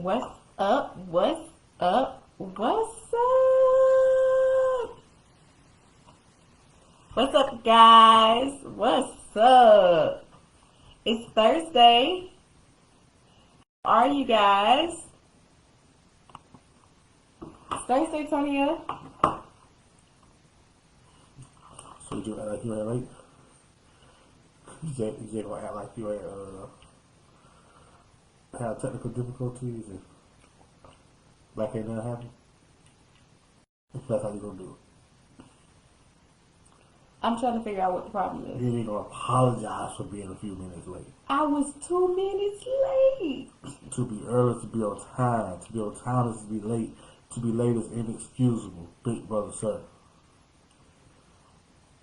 What's up? What's up? What's up? What's up, guys? What's up? It's Thursday. How are you guys? It's Thursday, Tonya. So you act like you ain't late? You just gonna act like you ain't have technical difficulties and like ain't nothing happened? That's how you gonna do I'm trying to figure out what the problem it. is. You ain't gonna apologize for being a few minutes late. I was 2 minutes late. To be early, to be on time. To be on time is to be late. To be late is inexcusable, big brother, sir.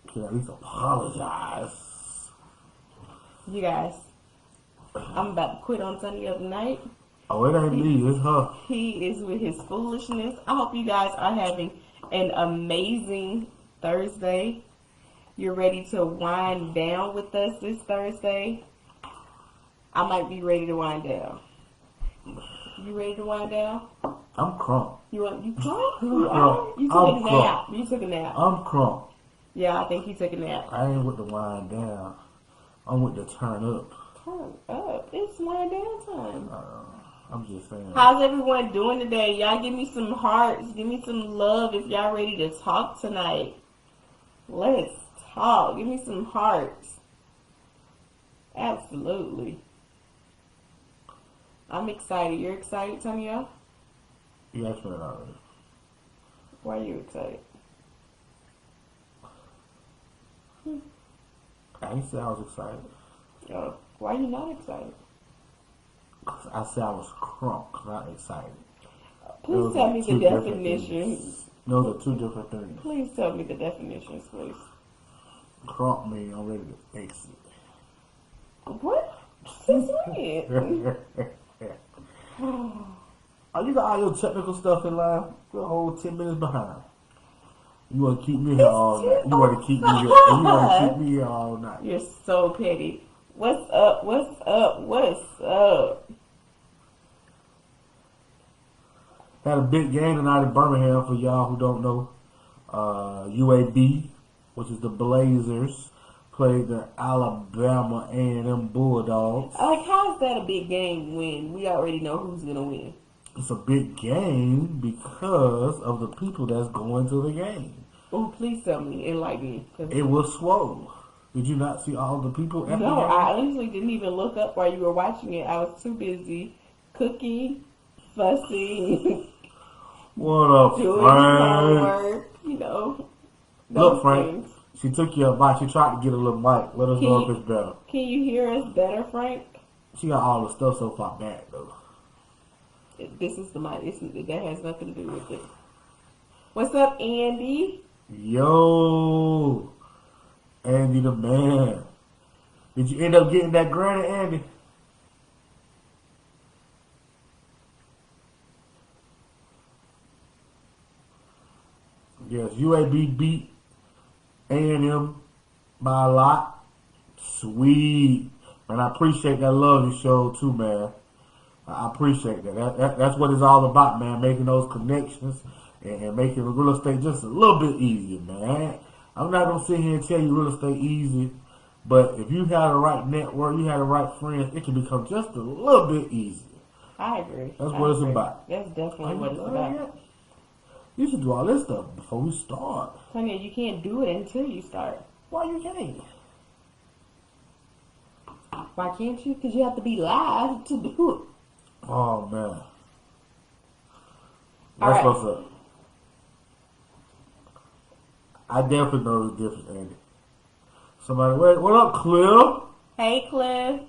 You can at least apologize. You guys, I'm about to quit on Sunday of the night. Oh, it ain't me, it's her. He is with his foolishness. I hope you guys are having an amazing Thursday. You're ready to wind down with us this Thursday. I might be ready to wind down. You ready to wind down? I'm crunk. You crunk? You are? You took a nap. You took a nap. I'm crunk. Yeah, I think he took a nap. I ain't with the wind down. I'm with the turn up. Turn up. It's wind down time. I'm just saying. How's everyone doing today? Y'all give me some hearts. Give me some love if y'all ready to talk tonight. Let's talk. Give me some hearts. Absolutely. I'm excited. You're excited, Tonya? You asked me that already. Why are you excited? I didn't say I was excited. Oh, why are you not excited? I said I was crunk, not excited. Please tell me the definitions. Those are two different things. Please tell me the definitions, please. Crunk means I'm ready to face it. What? Since when? Oh, you got all your technical stuff in line? You're a whole 10 minutes behind. You want to keep me here all night. You want to keep me here. You want to keep me here all night. You're so petty. What's up? What's up? What's up? Had a big game tonight in Birmingham for y'all who don't know. UAB, which is the Blazers, played the Alabama A&M Bulldogs. Like, how is that a big game when we already know who's going to win? It's a big game because of the people that's going to the game. Oh, please tell me, enlighten me. It was swole. Did you not see all the people at the game? No, I honestly didn't even look up while you were watching it. I was too busy cooking, fussing, What up, doing Frank? homework, you know. Look, Frank, things. she took your advice. She tried to get a little mic. Let us know if it's better. Can you hear us better, Frank? She got all the stuff so far back, though. This is the mic. That has nothing to do with it. What's up, Andy? Yo, Andy the man. Did you end up getting that granny, Andy? Yes, UAB beat A&M by a lot. Sweet. And I appreciate that love you showed too, man. I appreciate that. That's what it's all about, man. Making those connections and making real estate just a little bit easier, man. I'm not going to sit here and tell you real estate easy, but if you have the right network, you have the right friends, it can become just a little bit easier. I agree. That's what it's about. That's definitely what it's about. You should do all this stuff before we start. Tonya, you can't do it until you start. Why you can't? Why can't you? Because you have to be live to do it. Oh, man. All That's right. what's up. I definitely know the difference, Andy. Somebody, wait, what up, Cliff? Hey, Cliff.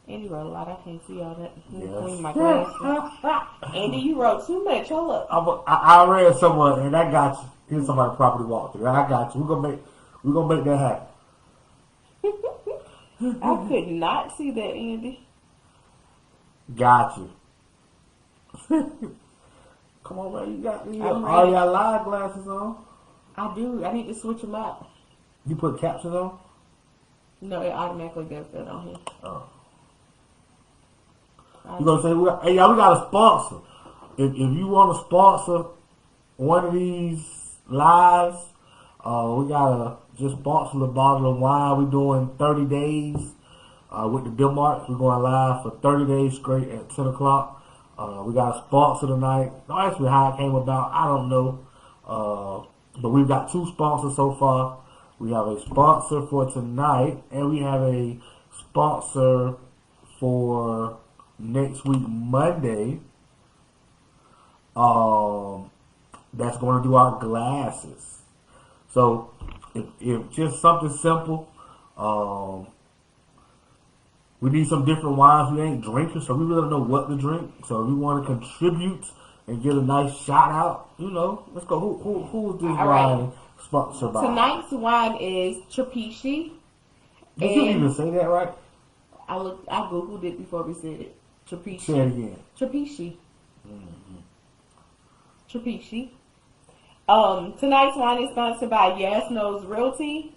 Andy wrote a lot. I can't see all that. Between my glasses. Andy, you wrote too much. Hold up. I read someone, and I got you. Here's somebody property walkthrough. I got you. We're gonna make that happen. I could not see that, Andy. Got you. Come on, man. You got all your live glasses on. I do. I need to switch them out. You put captions on? No, it automatically does that on here. Oh. You gonna say, hey, y'all, we got a sponsor. If you want to sponsor one of these lives, we gotta just sponsor the bottle of wine. We're doing 30 days with the Denmark. We're going live for 30 days straight at 10 o'clock. We got a sponsor tonight. Don't ask me how it came about. I don't know. But we've got 2 sponsors so far. We have a sponsor for tonight, and we have a sponsor for next week, Monday. That's going to do our glasses. So, if just something simple, we need some different wines. We ain't drinkers, so we really don't know what to drink. So, if we want to contribute and get a nice shout out, let's go. Who is this wine sponsored by? Tonight's wine is Trapiche. Did you even say that right? I googled it before we said it. Trapiche. Say it again. Trapiche. Trapiche. Tonight's wine is sponsored by Yes Knows Realty.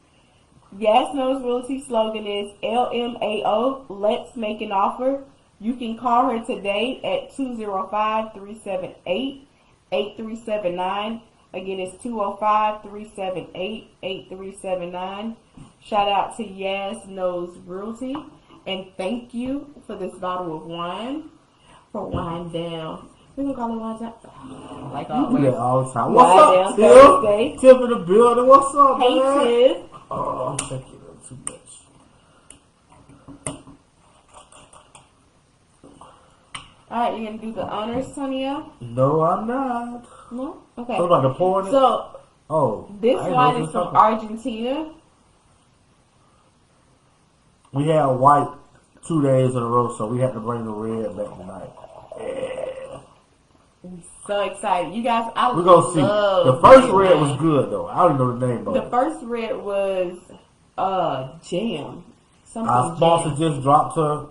Yes Knows Realty slogan is LMAO. Let's make an offer. You can call her today at 205-378-8379. Again, it's 205-378-8379. Shout out to Yes Knows Realty. And thank you for this bottle of wine. For Wine Down. We can call it Wine Down. Like always. You do that all the time. What's up, Tiff? Tiff in the building. What's up, hey, man? Tiff. Oh, I'm checking it too much. Alright, you're going to do the honors, Tonya? No, I'm not. No? Okay. What about the pouring it? So, this I wine know is from Argentina. We had white 2 days in a row, so we had to bring the red back tonight. Yeah. I'm so excited. You guys, We're going to see. The first red was good, though. I don't even know the name of it. The first red was jam. Our sponsor just dropped her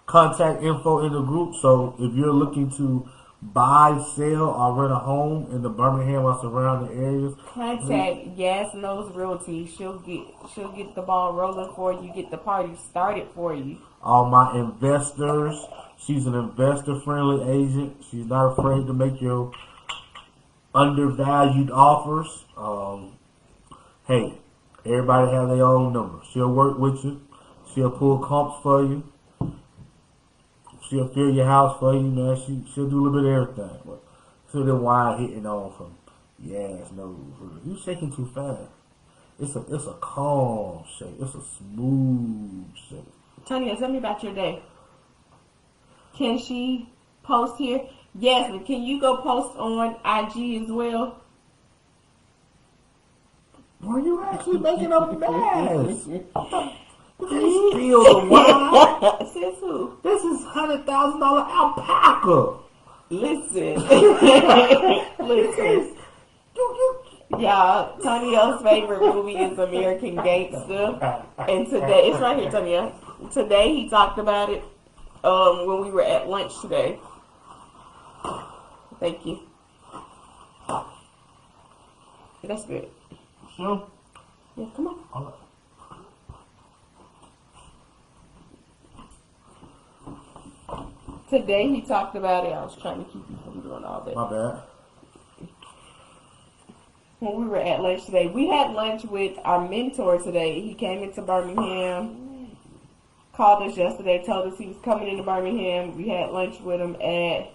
contact info in the group, so if you're looking to buy, sell, or rent a home in the Birmingham or surrounding areas, contact Yes Knows Realty. She'll get the ball rolling for you, get the party started for you. All my investors, she's an investor-friendly agent. She's not afraid to make your undervalued offers. Hey, everybody have their own number. She'll work with you. She'll pull comps for you. She'll fill your house for you, man. She'll do a little bit of everything. But so the wine hitting on from Yes Knows. You shaking too fast. It's a calm shake. It's a smooth shake. Tonya, tell me about your day. Can she post here? Yes, but can you go post on IG as well? Were you actually making a mess? You can't steal the wine. Says who? This is $100,000 alpaca. Listen. Listen. Y'all, Tonya's favorite movie is American Gangster. And today, it's right here, Tonya. Today he talked about it when we were at lunch today. Thank you. That's good. Sure. Yeah, come on. All right. Today he talked about it. I was trying to keep you from doing all that. My bad. When we were at lunch today, we had lunch with our mentor today. He came into Birmingham, called us yesterday, told us he was coming into Birmingham. We had lunch with him at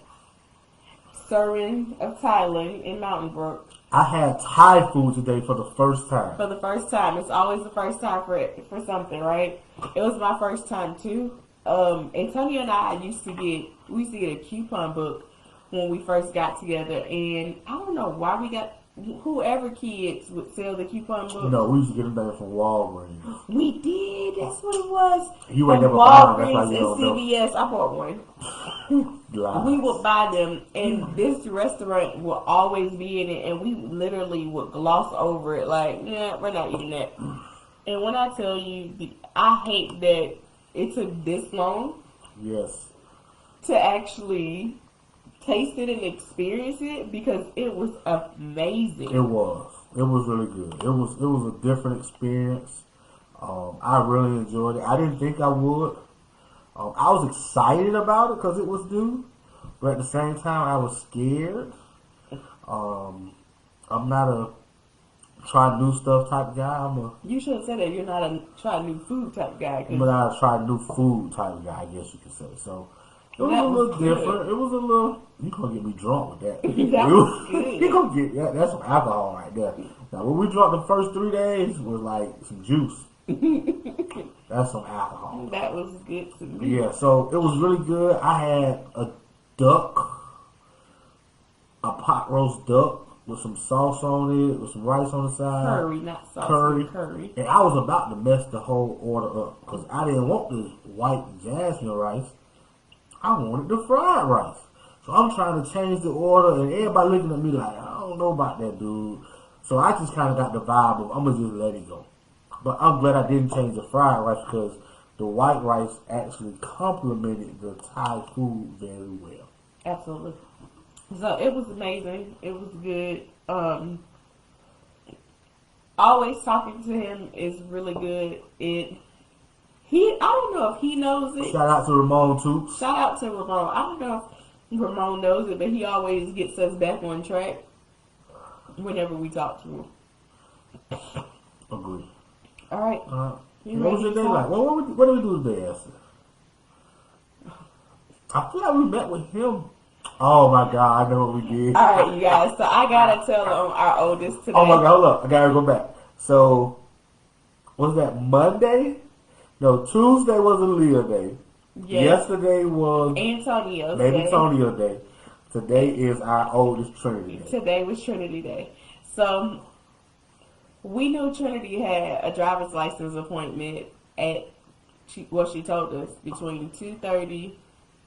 Surin of Thailand in Mountain Brook. I had Thai food today for the first time. For the first time. It's always the first time for something, right? It was my first time too. Antonio and I used to get a coupon book when we first got together, and I don't know why we got whoever kids would sell the coupon book. No, we used to get them there from Walgreens. We did. That's what it was. You ain't never Walgreens bought them. That's why you don't know. CVS. I bought one. We would buy them, and this restaurant will always be in it, and we literally would gloss over it like, yeah, we're not eating that. And when I tell you, I hate that it took this long. Yes. To actually taste it and experience it because it was amazing. It was. It was really good. It was a different experience. I really enjoyed it. I didn't think I would. I was excited about it because it was new, but at the same time, I was scared. I'm not a try new stuff type guy. You should have said that you're not a try new food type guy. I'm not a try new food type guy, I guess you could say. So it was a little different. It was a little. You gonna get me drunk with that? That was good. You gonna get that? That's some alcohol right there. Now when we drunk the first 3 days was like some juice. That's some alcohol. That was good to me. Yeah, so it was really good. I had a duck, a pot roast duck with some sauce on it, with some rice on the side. Curry, not sauce. Curry. And I was about to mess the whole order up because I didn't want the white jasmine rice. I wanted the fried rice. So I'm trying to change the order, and everybody looking at me like, I don't know about that, dude. So I just kind of got the vibe of, I'm going to just let it go. But I'm glad I didn't change the fried rice because the white rice actually complemented the Thai food very well. Absolutely. So it was amazing. It was good. Always talking to him is really good. I don't know if he knows it. Shout out to Ramon too. Shout out to Ramon. I don't know if Ramon knows it, but he always gets us back on track whenever we talk to him. Agree. All right. What was your day like? What did we do today, Esther? I feel like we met with him. Oh my God, I know what we did. All right, you guys. So I gotta tell our oldest today. Oh my God, hold up. I gotta go back. So, was that Monday? No, Tuesday was Aaliyah Day. Yes. Yesterday was Antonio's Baby Day. Antonio Day. Today is our oldest Trinity Day. Today was Trinity Day. So we knew Trinity had a driver's license appointment at she told us between 2:30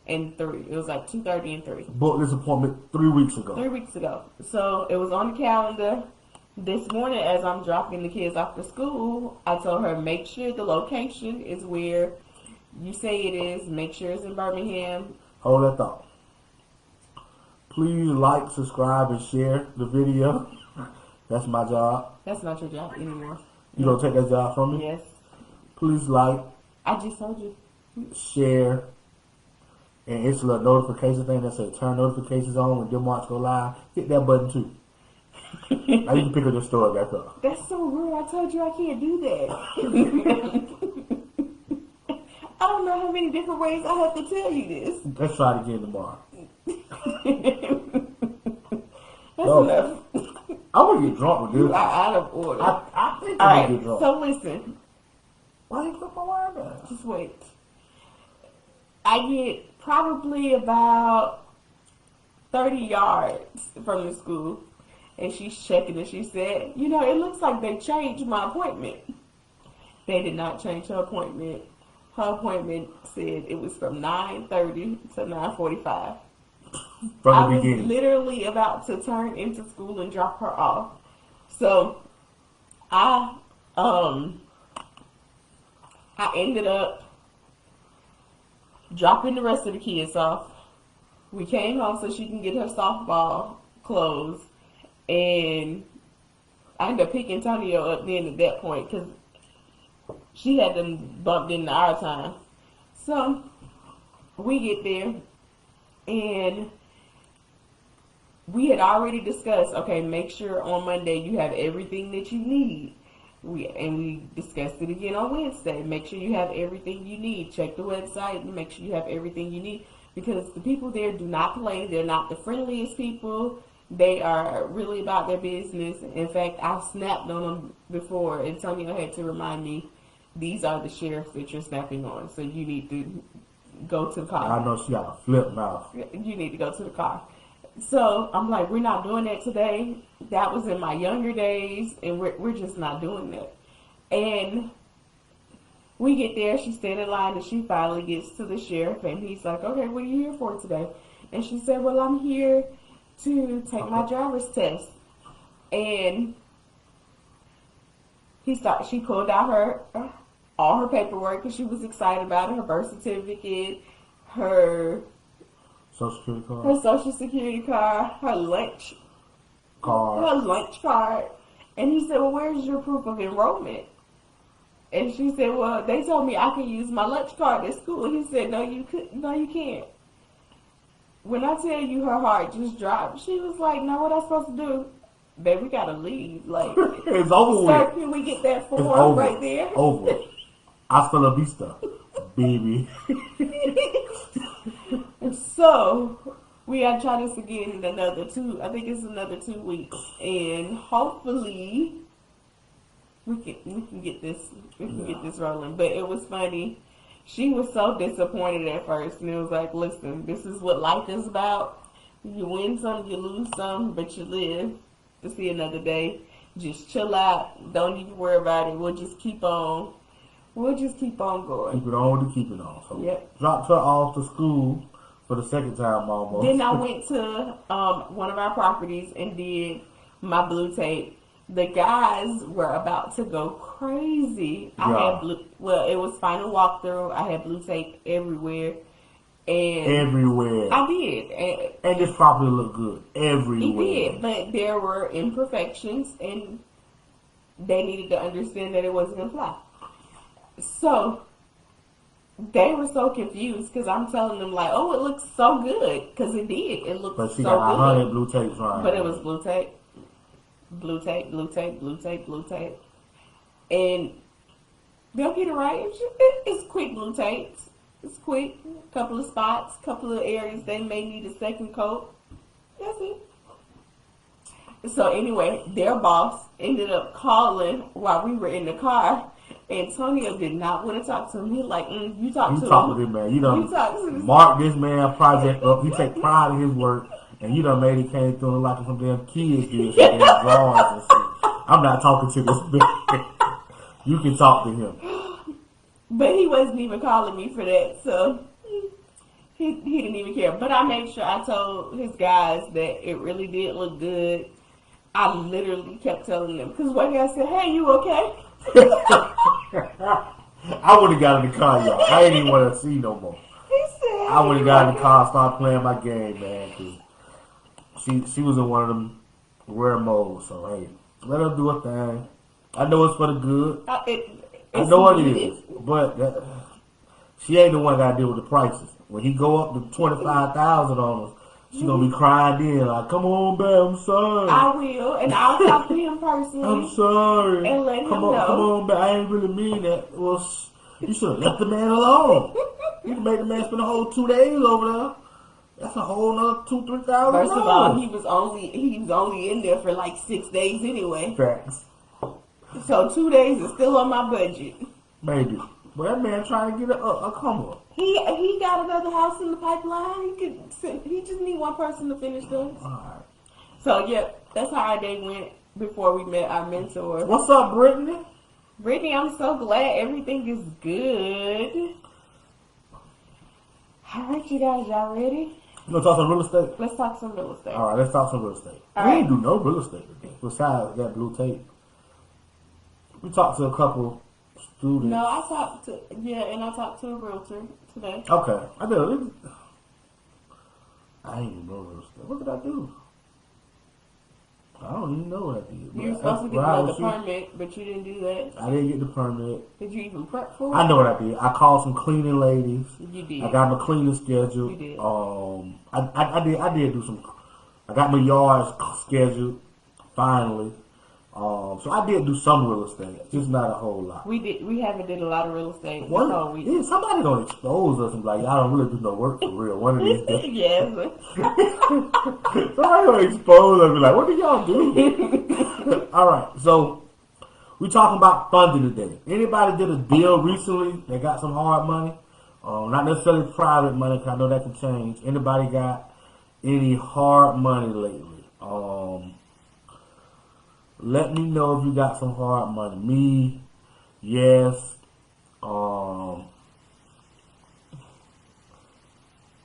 and 3. It was like 2:30 and 3. Booked this appointment 3 weeks ago. 3 weeks ago. So it was on the calendar. This morning, as I'm dropping the kids off to school, I told her, make sure the location is where you say it is. Make sure it's in Birmingham. Hold that thought. Please like, subscribe, and share the video. That's my job. That's not your job anymore. You gonna take that job from me? Yes. Please like, I just told you. share, and it's a little notification thing that says turn notifications on when them watch go live. Hit that button too. Now you can pick up your story back up. That's so rude. I told you I can't do that. I don't know how many different ways I have to tell you this. Let's try it again tomorrow. That's enough. I'm gonna get drunk with this. You are out of order. I think All I'm right, gonna get drunk. so listen. Why you put my wine down? Just wait. I get probably about 30 yards from the school, and she's checking and she said, you know, it looks like they changed my appointment. They did not change her appointment. Her appointment said it was from 9:30 to 9:45. From the I beginning. was literally about to turn into school and drop her off. So I ended up dropping the rest of the kids off. We came home so she can get her softball clothes, and I ended up picking Antonio up then at that point because she had them bumped into our time. So we get there, and we had already discussed, okay, make sure on Monday you have everything that you need. We discussed it again on Wednesday. Make sure you have everything you need. Check the website and make sure you have everything you need. Because the people there do not play. They're not the friendliest people. They are really about their business. In fact, I snapped on them before. Antonio had to remind me, these are the sheriffs that you're snapping on. So you need to go to the car. I know she got a flip mouth. You need to go to the car. So I'm like, we're not doing that today. That was in my younger days, and we're just not doing that. And we get there, she stand in line, and she finally gets to the sheriff, and he's like, okay, what are you here for today? And she said, well, I'm here to take my driver's test. And she pulled out all her paperwork, because she was excited about it, her birth certificate, her Social Security card. her Social Security card, her lunch card. And he said, well, where's your proof of enrollment? And she said, well, they told me I can use my lunch card at school. He said, no, you can't. When I tell you her heart just dropped, she was like, no, what I supposed to do? Babe, we gotta leave. Like, it's over sir, with. can we get that form right there? Over. Hasta la vista, baby. So, we gotta try this again in another 2 weeks. And hopefully, we can get this rolling. But it was funny. She was so disappointed at first, and it was like, listen, this is what life is about. You win some, you lose some, but you live to see another day. Just chill out. Don't even worry about it. We'll just keep on going. Keep it on to keep it on. So yep. Dropped her off to school for the second time almost. Then I went to one of our properties and did my blue tape. The guys were about to go crazy. Yeah. It was final walkthrough. I had blue tape everywhere. And everywhere. I did. And this property looked good. Everywhere. It did, but there were imperfections, and they needed to understand that it wasn't going to fly. So, they were so confused because I'm telling them, like, oh, it looks so good. Because it did. It looked so good. But she got 100 blue tapes on. But it was blue tape. Blue tape, blue tape, blue tape, blue tape. And they'll get it right. It's quick blue tapes. It's quick. Couple of spots, couple of areas they may need a second coat. That's it. So anyway, their boss ended up calling while we were in the car. Antonio did not want to talk to him. He was like, you talk to this man. You done mark this man project up. He take pride in his work. And you done made it came through like some damn kids did, some damn drawings and shit. I'm not talking to this man. You can talk to him. But he wasn't even calling me for that, so he didn't even care. But I made sure I told his guys that it really did look good. I literally kept telling them, because one guy said, hey, you okay? I would have got in the car, y'all. I ain't even want to see no more. He said, I would have got in the car and started playing my game, man, because she was in one of them rare modes, so hey, let her do her thing. I know it's for the good. I know it is, but she ain't the one that got to deal with the prices. When he go up to 25,000 on us, she gonna be crying in like, "Come on, babe, I'm sorry." I will, and I'll talk to him personally. I'm sorry. And let him know. Come on, babe. I ain't really mean that. Well, you should have left the man alone. You made the man spend a whole 2 days over there. That's a whole nother $2,000-3,000. First of all, he was only in there for like 6 days anyway. Facts. So 2 days is still on my budget. Maybe. But that man trying to get a come up. He got another house in the pipeline. He just need one person to finish those. Alright. So yep, that's how our day went before we met our mentor. What's up, Brittany? Brittany, I'm so glad everything is good. Alright, you guys, y'all ready? You want to talk some real estate? Let's talk some real estate. Alright, let's talk some real estate. All We right. didn't do no real estate today, besides that blue tape. We talked to a couple students. No, I talked to a realtor today. Okay, I did. I ain't even know real estate. What did I do? I don't even know what I did. You were supposed to get another permit, but you didn't do that. I didn't get the permit. Did you even prep for it? I know what I did. I called some cleaning ladies. You did. I got my cleaning scheduled. You did. I did do some. I got my yards scheduled finally. So I did do some real estate, just not a whole lot. We haven't did a lot of real estate. Yeah, somebody gonna expose us and be like, y'all don't really do no work for real. One of these days. Yes. Somebody gonna expose us and be like, what do y'all do? All right, so we talking about funding today. Anybody did a deal recently? They got some hard money, not necessarily private money, because I know that can change. Anybody got any hard money lately? Let me know if you got some hard money. Me, yes.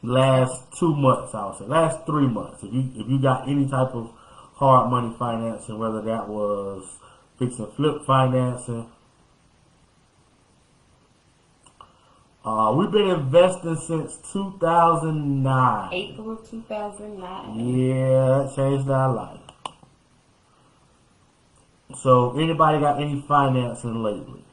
Last 2 months, I would say. Last 3 months. If you got any type of hard money financing, whether that was fix and flip financing, We've been investing since 2009. April 2009. Yeah, that changed our life. So, anybody got any financing lately?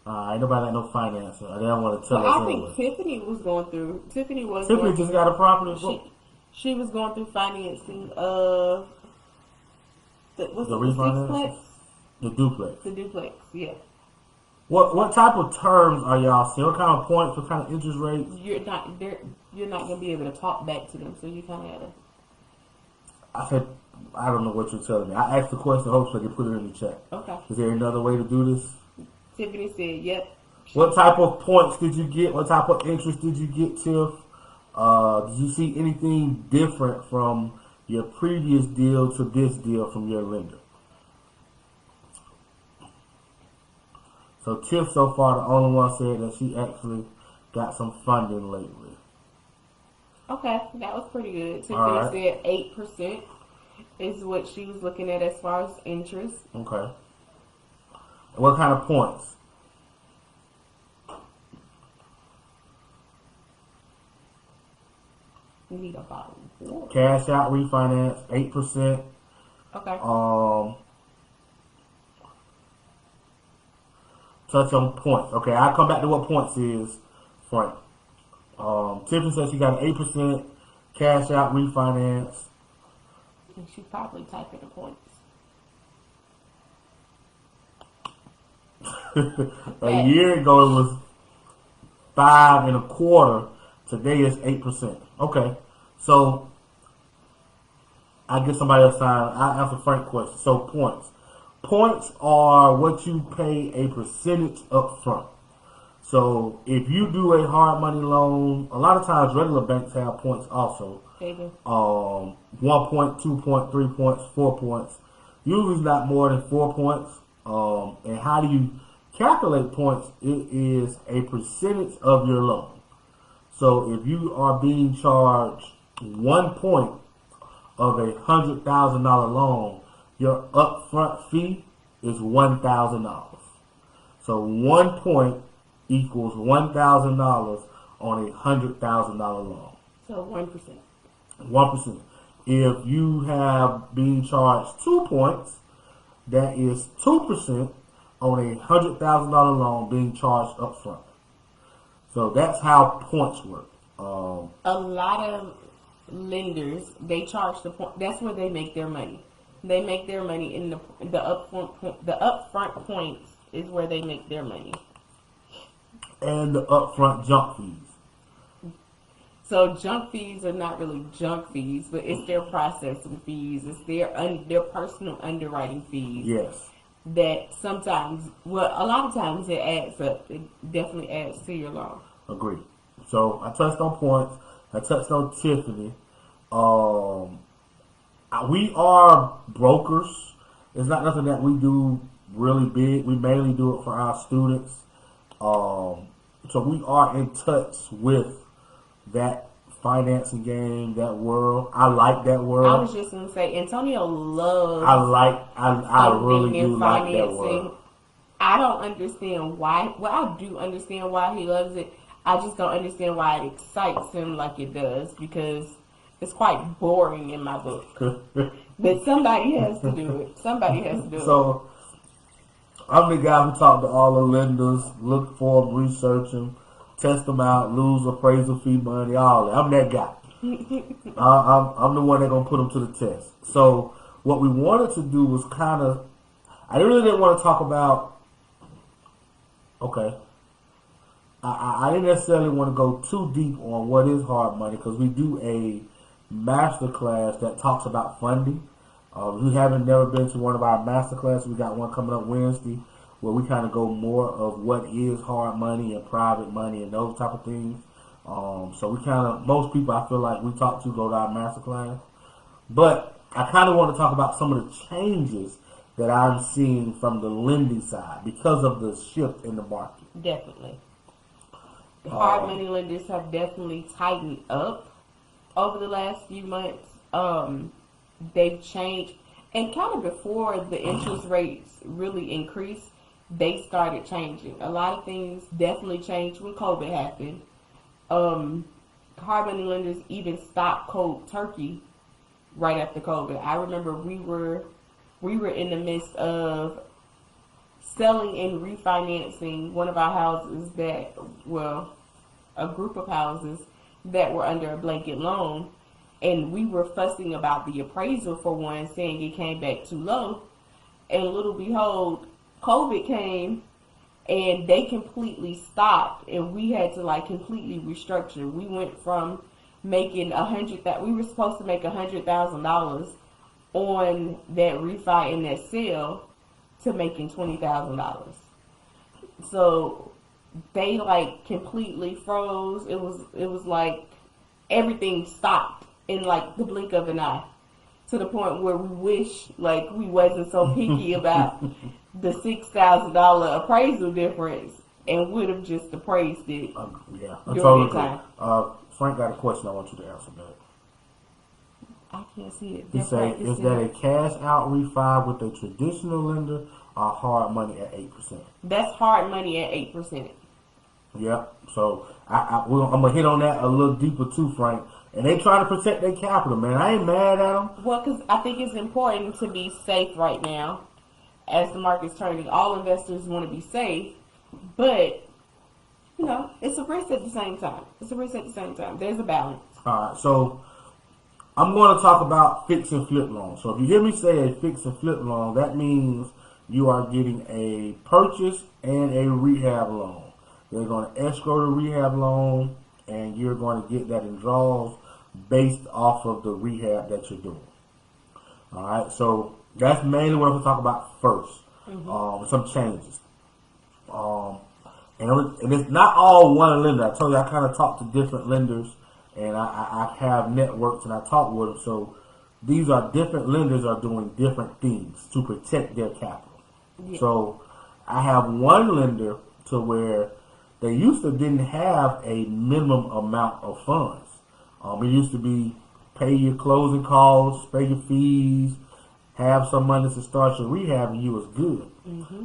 Ain't nobody got no financing. They don't want to tell Well, us I anyway. think Tiffany was going through. Tiffany was Tiffany going just through. got a property. She was going through financing of was The it the refinance? sixplex? The duplex. The duplex, yeah. What type of terms are y'all seeing? What kind of points? What kind of interest rates? You're not gonna be able to talk back to them, so you kind of gotta. I said, I don't know what you're telling me. I asked the question, hopefully they put it in the chat. Okay. Is there another way to do this? Tiffany said, "Yep." What type of points did you get? What type of interest did you get, Tiff? Did you see anything different from your previous deal to this deal from your lender? So Tiff so far the only one said that she actually got some funding lately. Okay, that was pretty good. Tiffany All right. said 8% is what she was looking at as far as interest. Okay. What kind of points? We need a bottle of water. Cash out refinance, 8%. Okay. Touch on points. Okay, I'll come back to what points is, Frank. Tiffany says she got an 8% cash out refinance. And she probably typing the points. A year ago it was 5.25. Today it's 8%. Okay, so I get somebody else sign. I answer Frank's question. So points. Points are what you pay a percentage up front. So if you do a hard money loan, a lot of times regular banks have points also. They do. 1 point, 2 point, 3 points, 4 points. Usually it's not more than 4 points. And how do you calculate points? It is a percentage of your loan. So if you are being charged 1 point of a $100,000 loan, your upfront fee is $1,000. So 1 point equals $1,000 on a $100,000 loan. So 1%. 1%. If you have been charged 2 points, that is 2% on a $100,000 loan being charged up front. So that's how points work. A lot of lenders, they charge the point. That's where they make their money. They make their money in the upfront. The upfront points is where they make their money. And the upfront junk fees. So junk fees are not really junk fees, but it's their processing fees. It's their personal underwriting fees. Yes. That sometimes, well, a lot of times it adds up. It definitely adds to your loan. Agreed. So I touched on points. I touched on Tiffany. We are brokers. It's not nothing that we do really big. We mainly do it for our students. So we are in touch with that financing game, that world. I like that world. I was just gonna say, Antonio loves. I really do like that world. I don't understand why. Well, I do understand why he loves it. I just don't understand why it excites him like it does, because it's quite boring in my book. But somebody has to do it. Somebody has to do it. So I'm the guy who talk to all the lenders, look for them, research them, test them out, lose appraisal fee money, all that. I'm that guy. I'm the one that's going to put them to the test. So what we wanted to do was I really didn't want to talk about, I didn't necessarily want to go too deep on what is hard money, because we do a master class that talks about funding. If you haven't never been to one of our master classes, we got one coming up Wednesday where we kind of go more of what is hard money and private money and those type of things. So we most people I feel like we talk to go to our master class. But I kind of want to talk about some of the changes that I'm seeing from the lending side because of the shift in the market. Definitely. The hard money lenders have definitely tightened up over the last few months. They've changed, and kind of before the interest rates really increased, they started changing. A lot of things definitely changed when COVID happened. Hard money lenders even stopped cold turkey right after COVID. I remember we were in the midst of selling and refinancing one of our houses that, well, a group of houses that were under a blanket loan, and we were fussing about the appraisal for one, saying it came back too low, and little behold, COVID came and they completely stopped, and we had to like completely restructure. We went from making we were supposed to make $100,000 on that refi and that sale to making $20,000. So they like completely froze. It was like everything stopped in like the blink of an eye, to the point where we wish like we wasn't so picky about the $6,000 appraisal difference and would have just appraised it. Yeah, during totally that time. Frank got a question. I want you to answer that. I can't see it. He said, "Is that a cash out refi with a traditional lender or hard money at 8%?" That's hard money at 8%. Yeah. So I'm gonna hit on that a little deeper too, Frank. And they trying to protect their capital, man. I ain't mad at them. Well, because I think it's important to be safe right now, as the market's turning. All investors want to be safe, but you know, it's a risk at the same time. There's a balance. All right. So I'm going to talk about fix and flip loans. So if you hear me say a fix and flip loan, that means you are getting a purchase and a rehab loan. They're going to escrow the rehab loan, and you're going to get that in draws based off of the rehab that you're doing. All right, so that's mainly what I'm going to talk about first. Some changes. And it's not all one lender. I told you I kind of talk to different lenders, and I have networks and I talk with them. So these are different lenders are doing different things to protect their capital. Yeah. So I have one lender to where they used to didn't have a minimum amount of funds. It used to be pay your closing costs, pay your fees, have some money to start your rehab, and you was good.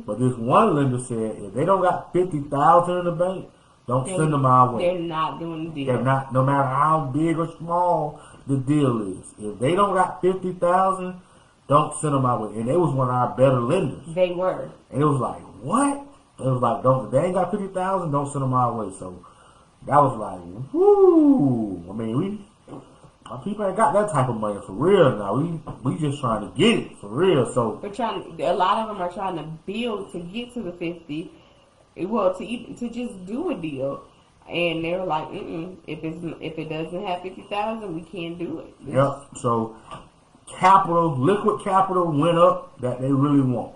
But this one lender said if they don't got $50,000 in the bank, don't send them our way. They're not doing the deal. They're not, no matter how big or small the deal is. If they don't got $50,000, don't send them our way. And they was one of our better lenders. They were. And it was like, what? It was like, if they ain't got $50,000, don't send them our way. So that was like, whoo. I mean, our people ain't got that type of money for real now. We just trying to get it for real. So a lot of them are trying to build to get to the 50. Well, to just do a deal, and they're like, if it doesn't have 50,000, we can't do it. Yep. So liquid capital went up that they really want.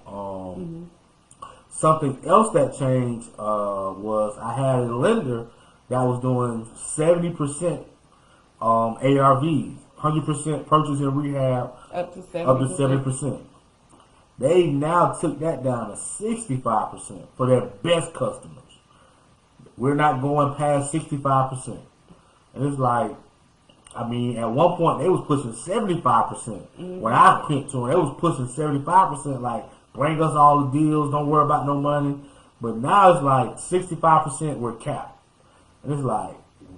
Something else that changed was I had a lender that was doing 70% ARVs, 100% purchase and rehab, up to 70%. They now took that down to 65% for their best customers. We're not going past 65%. And it's like, I mean, at one point they was pushing 75%. When I went to them, they was pushing 75%, like, bring us all the deals, don't worry about no money. But now it's like 65% we're capped. And it's like,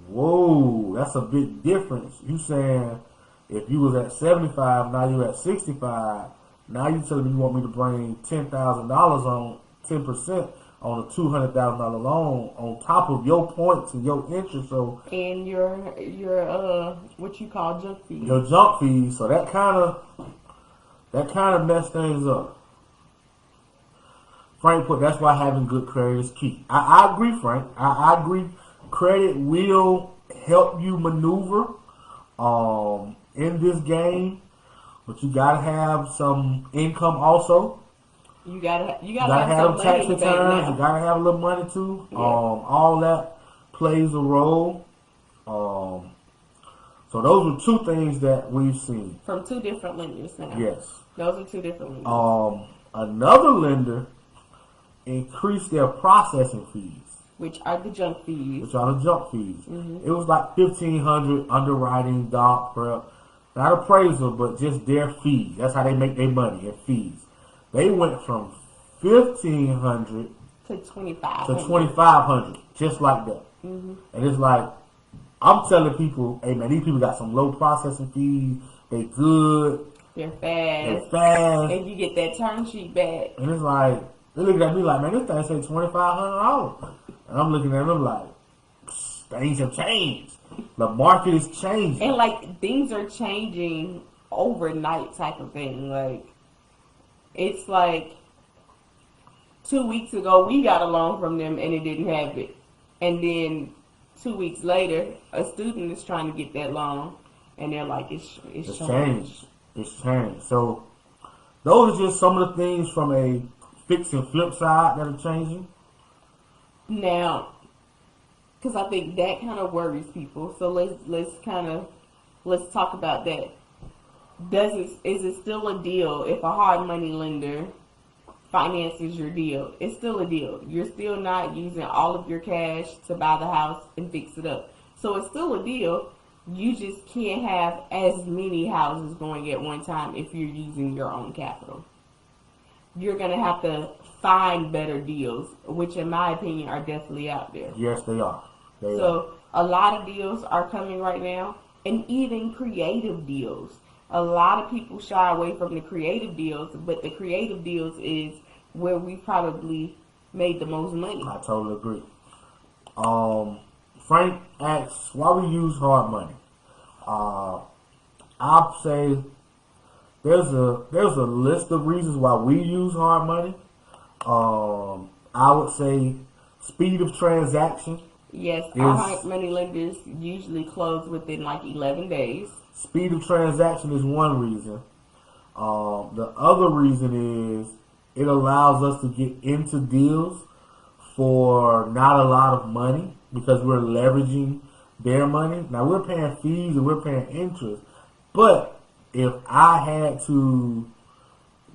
whoa, that's a big difference. You saying if you was at 75, now you at 65. Now you telling me you want me to bring $10,000 on 10% on a $200,000 loan on top of your points and your interest. So and your what you call junk fees. Your junk fees. So that kind of messed things up. Frank put, that's why having good credit is key. I agree, Frank. I agree. Credit will help you maneuver in this game, but you gotta have some income also. You gotta have some tax returns. You gotta have a little money too. Yeah. All that plays a role. So those are two things that we've seen from two different lenders now. Yes, those are two different lenders. Another lender increased their processing fees, which are the junk fees. It was like $1,500 underwriting, doc, prep, not appraisal, but just their fees. That's how they make their money, their fees. They went from $1,500 to $2,500. to $2,500, just like that. Mm-hmm. And it's like, I'm telling people, hey man, these people got some low processing fees. They good. They're They fast. fast. And you get that term sheet back. And it's like, they looking at me like, man, this thing say $2,500. And I'm looking at them like, things have changed. The market is changing. And like, things are changing overnight type of thing. Like, it's like 2 weeks ago we got a loan from them and it didn't have it. And then 2 weeks later, a student is trying to get that loan and they're like, it's changed. It's changed. So those are just some of the things from a fix and flip side that are changing. Now, because I think that kind of worries people. So let's talk about that. Is it still a deal if a hard money lender finances your deal? It's still a deal. You're still not using all of your cash to buy the house and fix it up. So it's still a deal. You just can't have as many houses going at one time if you're using your own capital. You're going to have to find better deals, which in my opinion are definitely out there. Yes, they are. So a lot of deals are coming right now, and even creative deals. A lot of people shy away from the creative deals, but the creative deals is where we probably made the most money. I totally agree. Frank asks why we use hard money. I'd say there's a list of reasons why we use hard money. I would say speed of transaction. Yes, our hard money lenders usually close within like 11 days. Speed of transaction is one reason. The other reason is it allows us to get into deals for not a lot of money because we're leveraging their money. Now we're paying fees and we're paying interest, but if I had to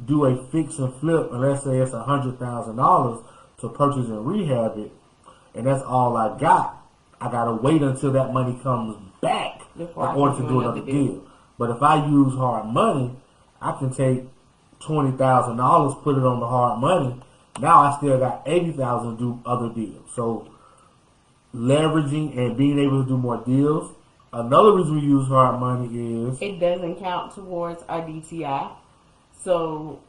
do a fix and flip, and let's say it's $100,000 to purchase and rehab it, and that's all I gotta wait until that money comes back in order to do another deal. But if I use hard money, I can take $20,000, put it on the hard money. Now I still got $80,000 to do other deals. So leveraging and being able to do more deals. Another reason we use hard money is it doesn't count towards our DTI. So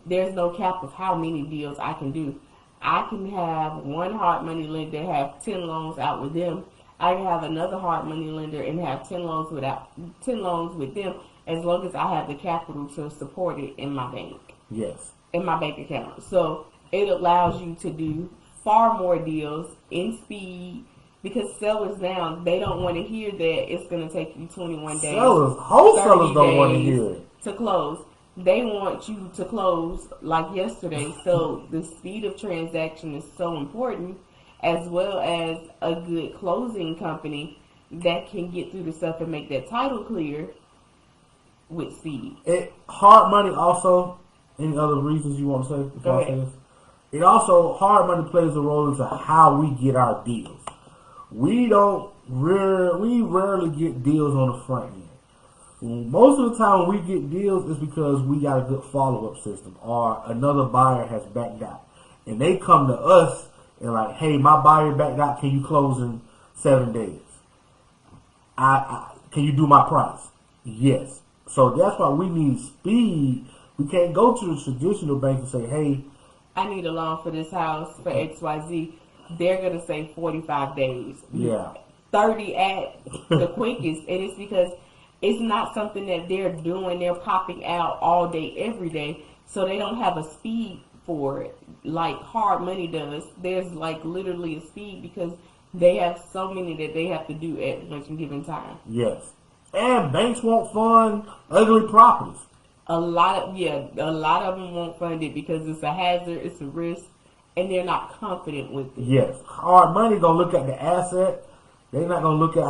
there's no cap of how many deals I can do. I can have one hard money lender have 10 loans out with them. I can have another hard money lender and have 10 loans with them, as long as I have the capital to support it in my bank. Yes. In my bank account. So it allows you to do far more deals in speed, because sellers now, they don't want to hear that it's going to take you 21 days. Wholesalers don't want to hear it. To close. They want you to close like yesterday. So the speed of transaction is so important, as well as a good closing company that can get through the stuff and make that title clear with speed. Hard money also, any other reasons you want to say before I say this? It also, hard money plays a role into how we get our deals. We rarely get deals on the front end. Most of the time when we get deals is because we got a good follow-up system or another buyer has backed out. And they come to us and like, hey, my buyer backed out, can you close in 7 days? Can you do my price? Yes. So that's why we need speed. We can't go to the traditional bank and say, hey, I need a loan for this house for XYZ. They're going to say 45 days. Yeah. 30 at the quickest. And it's because it's not something that they're doing. They're popping out all day, every day. So they don't have a speed for it like hard money does. There's like literally a speed because they have so many that they have to do at one given time. Yes. And banks won't fund ugly properties. A lot of them won't fund it because it's a hazard, it's a risk, and they're not confident with it. Yes. Hard money gonna look at the asset. They're not gonna look at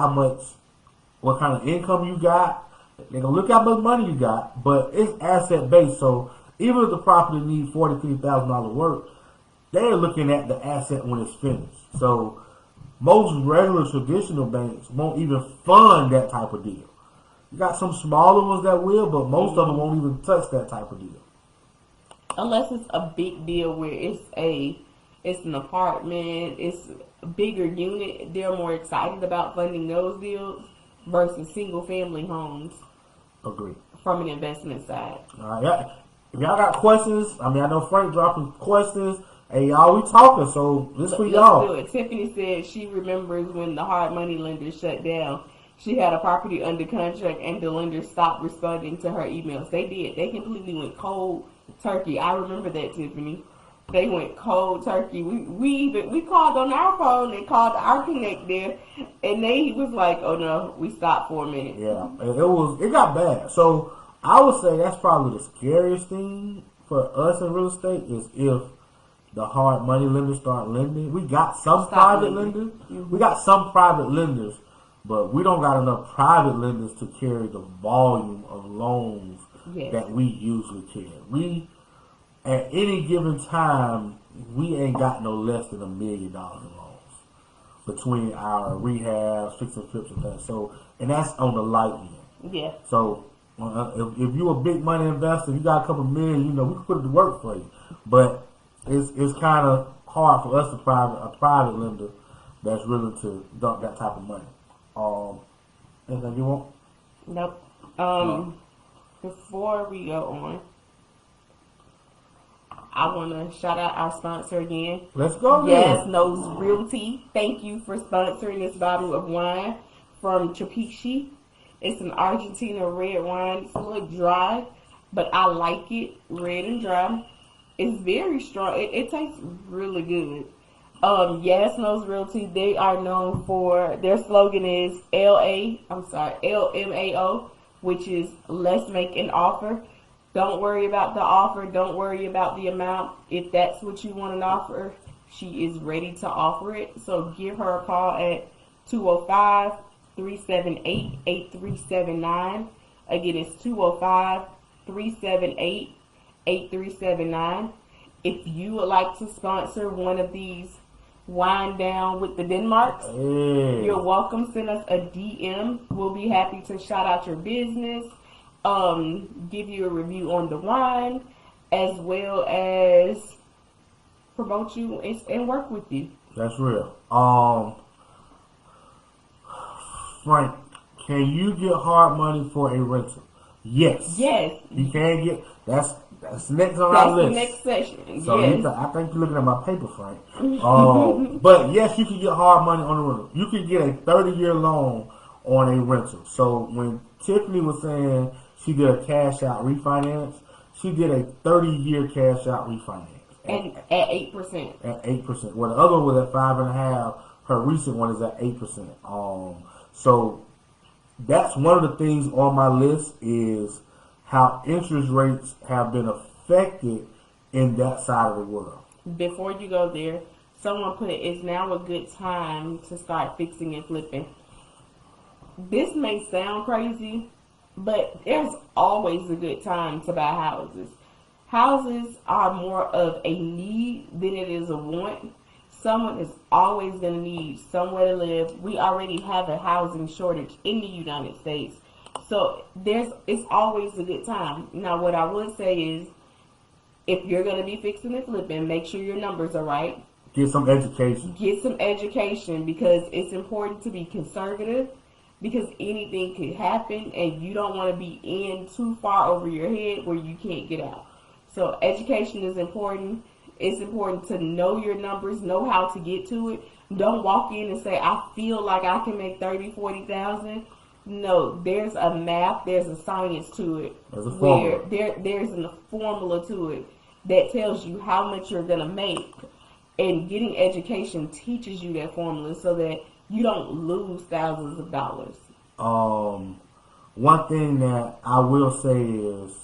what kind of income you got. They're gonna look at how much money you got, but it's asset based. So even if the property needs $43,000 work, they're looking at the asset when it's finished. So most regular traditional banks won't even fund that type of deal. You got some smaller ones that will, but most of them won't even touch that type of deal. unless it's a big deal where it's an apartment, it's a bigger unit, they're more excited about funding those deals versus single family homes. Agree. From an investment side. All right. If y'all got questions, I mean, I know Frank dropping questions. Hey, y'all, we talking, so this for y'all. Let's do it. Tiffany said she remembers when the hard money lender shut down. She had a property under contract and the lender stopped responding to her emails. They did. They completely went cold turkey. I remember that, Tiffany. They went cold turkey. We called on our phone and called our connect there, and they was like, "Oh no, we stopped for a minute." Yeah, it got bad. So I would say that's probably the scariest thing for us in real estate is if the hard money lenders start lending. We got some private lenders. Mm-hmm. We got some private lenders, but we don't got enough private lenders to carry the volume of loans that we usually carry. At any given time, we ain't got no less than $1 million in loans between our rehabs, fix and flips, and that. So, and that's on the light end. Yeah. So, if you're a big money investor, you got a couple million, you know, we can put it to work for you. But it's kind of hard for us to a private lender that's willing to dump that type of money. Anything you want? Nope. Before we go on, I want to shout out our sponsor again. Let's go. Yes, Nose Realty. Thank you for sponsoring this bottle of wine from Trapiche. It's an Argentina red wine. It's a little dry, but I like it. Red and dry. It's very strong. It tastes really good. Yes, Nose Realty. They are known for, their slogan is LMAO, which is let's make an offer. Don't worry about the offer. Don't worry about the amount. If that's what you want an offer, she is ready to offer it. So give her a call at 205-378-8379. Again, it's 205-378-8379. If you would like to sponsor one of these Wind Down with the Denmarks, you're welcome. Send us a DM. We'll be happy to shout out your business. Give you a review on the wine, as well as promote you and work with you. That's real. Frank, can you get hard money for a rental? Yes. Yes. You can get. That's next on our list. That's the next session. So yes. I think you're looking at my paper, Frank. But yes, you can get hard money on a rental. You can get a 30-year loan on a rental. So when Tiffany was saying she did a cash out refinance, she did a 30-year cash out refinance. And at 8%. At 8%. Well, the other one was at 5.5%. Her recent one is at 8%. So that's one of the things on my list is how interest rates have been affected in that side of the world. Before you go there, someone put it, is now a good time to start fixing and flipping. This may sound crazy, but there's always a good time to buy houses. Houses are more of a need than it is a want. Someone is always going to need somewhere to live. We already have a housing shortage in the United States. So it's always a good time. Now, what I would say is, if you're going to be fixing and flipping, make sure your numbers are right. Get some education. Get some education, because it's important to be conservative, because anything could happen and you don't want to be in too far over your head where you can't get out. So education is important. It's important to know your numbers, know how to get to it. Don't walk in and say, I feel like I can make 30, 40,000. No, there's a math, there's a science to it. There's a formula. There's a formula to it that tells you how much you're going to make. And getting education teaches you that formula so that you don't lose thousands of dollars. One thing that I will say is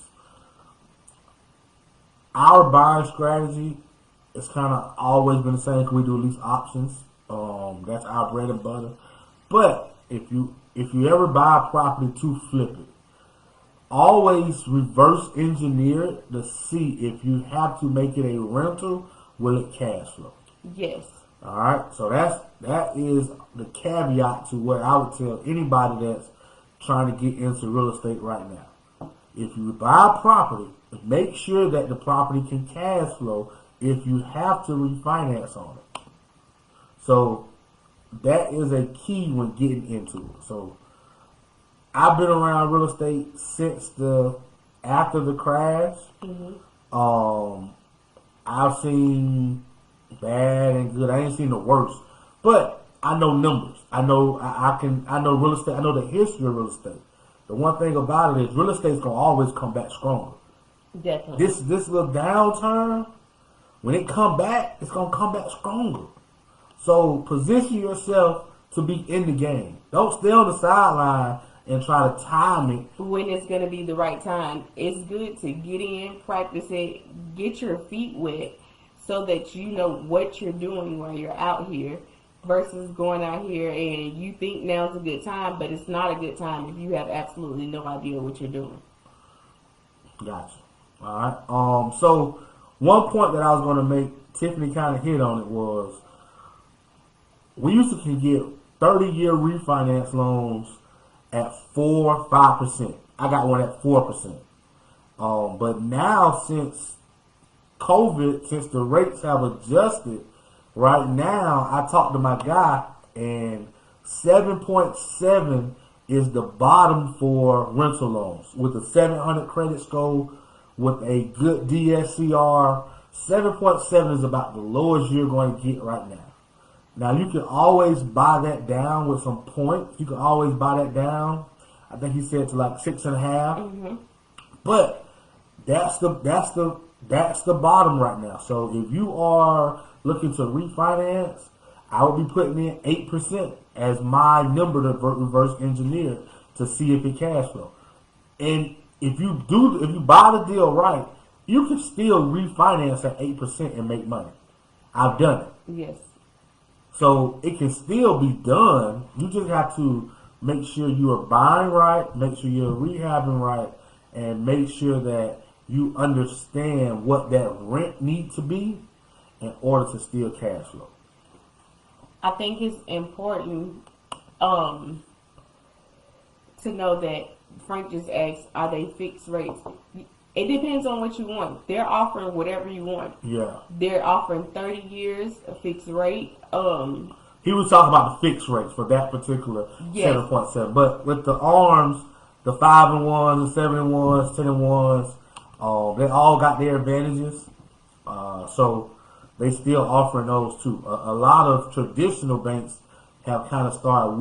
our buying strategy has kind of always been the same. We do lease options. That's our bread and butter. But if you ever buy a property to flip it, always reverse engineer it to see if you have to make it a rental, will it cash flow? Yes. All right. So that is the caveat to what I would tell anybody that's trying to get into real estate right now. If you buy a property, make sure that the property can cash flow if you have to refinance on it. So that is a key when getting into it. So I've been around real estate since after the crash. I've seen bad and good. I ain't seen the worst, but I know numbers. I know I know real estate. I know the history of real estate. The one thing about it is real estate's gonna always come back stronger. Definitely. This little downturn, when it come back, it's gonna come back stronger. So position yourself to be in the game. Don't stay on the sideline and try to time it. When it's going to be the right time. It's good to get in, practice it, get your feet wet so that you know what you're doing while you're out here versus going out here and you think now's a good time, but it's not a good time if you have absolutely no idea what you're doing. Gotcha. All right. So one point that I was going to make, Tiffany kind of hit on it, was we used to can get 30-year refinance loans at 4-5%. I got one at 4%. But now since COVID, since the rates have adjusted, right now I talked to my guy and 7.7 is the bottom for rental loans with a 700 credit score with a good DSCR. 7.7 is about the lowest you're going to get right now. Now you can always buy that down with some points. You can always buy that down. I think he said to like 6.5. But that's the bottom right now. So if you are looking to refinance, I would be putting in 8% as my number to reverse engineer to see if it cash flow. And if you buy the deal right, you can still refinance at 8% and make money. I've done it. Yes. So it can still be done. You just have to make sure you are buying right, make sure you're rehabbing right, and make sure that you understand what that rent needs to be in order to steal cash flow. I think it's important to know that Frank just asked, are they fixed rates? It depends on what you want. They're offering whatever you want. Yeah. They're offering 30 years, a fixed rate. He was talking about the fixed rates for that particular 7.7. But with the ARMs, the 5-and-1s, the 7-and-1s, 10-and-1s, they all got their advantages. So they still offering those too. A lot of traditional banks have kind of started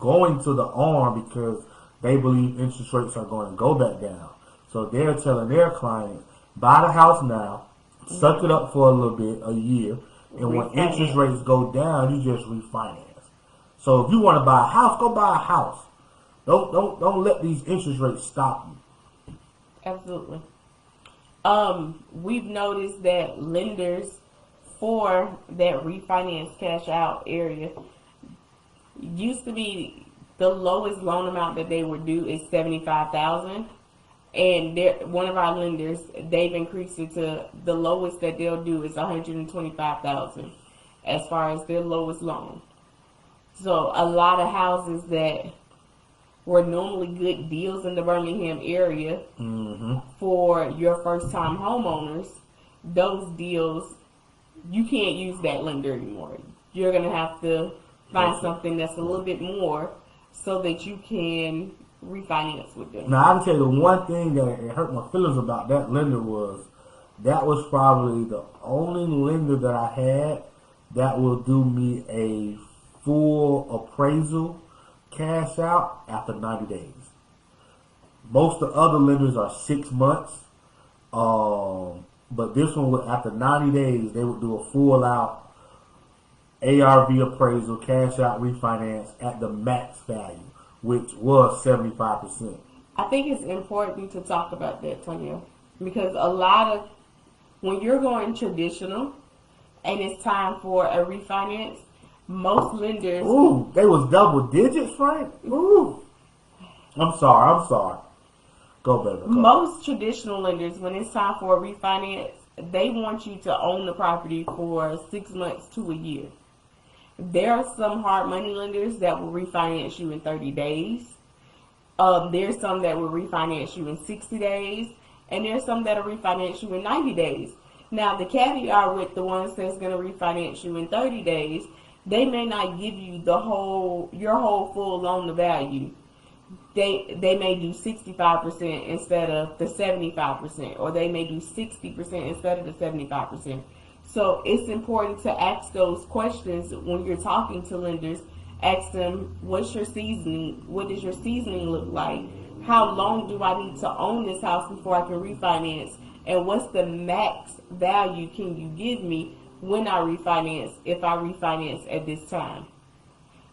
going to the ARM because they believe interest rates are going to go back down. So they're telling their clients, buy the house now, suck it up for a little bit, a year, and when interest rates go down, you just refinance. So if you want to buy a house, go buy a house. Don't let these interest rates stop you. Absolutely. We've noticed that lenders for that refinance cash out area used to be the lowest loan amount that they would do is $75,000. And one of our lenders, they've increased it to the lowest that they'll do is $125,000 as far as their lowest loan. So a lot of houses that were normally good deals in the Birmingham area for your first time homeowners, those deals, you can't use that lender anymore. You're going to have to find something that's a little bit more so that you can refinance with them. Now, I can tell you the one thing that it hurt my feelings about that lender was that was probably the only lender that I had that will do me a full appraisal cash out after 90 days. Most of the other lenders are 6 months, but this one, after 90 days, they would do a full out ARV appraisal, cash out refinance at the max value, which was 75%. I think it's important to talk about that, Tonya, because a lot of, when you're going traditional and it's time for a refinance, most lenders... Ooh, they was double digits, Frank? Ooh. I'm sorry. Go, baby. Go. Most traditional lenders, when it's time for a refinance, they want you to own the property for 6 months to a year. There are some hard money lenders that will refinance you in 30 days. There's some that will refinance you in 60 days. and there's some that'll refinance you in 90 days. Now, the caveat with the ones that's going to refinance you in 30 days, they may not give you your whole full loan to value. They may do 65% instead of the 75%, or they may do 60% instead of the 75%. So it's important to ask those questions when you're talking to lenders. Ask them, what's your seasoning? What does your seasoning look like? How long do I need to own this house before I can refinance? And what's the max value can you give me when I refinance, if I refinance at this time?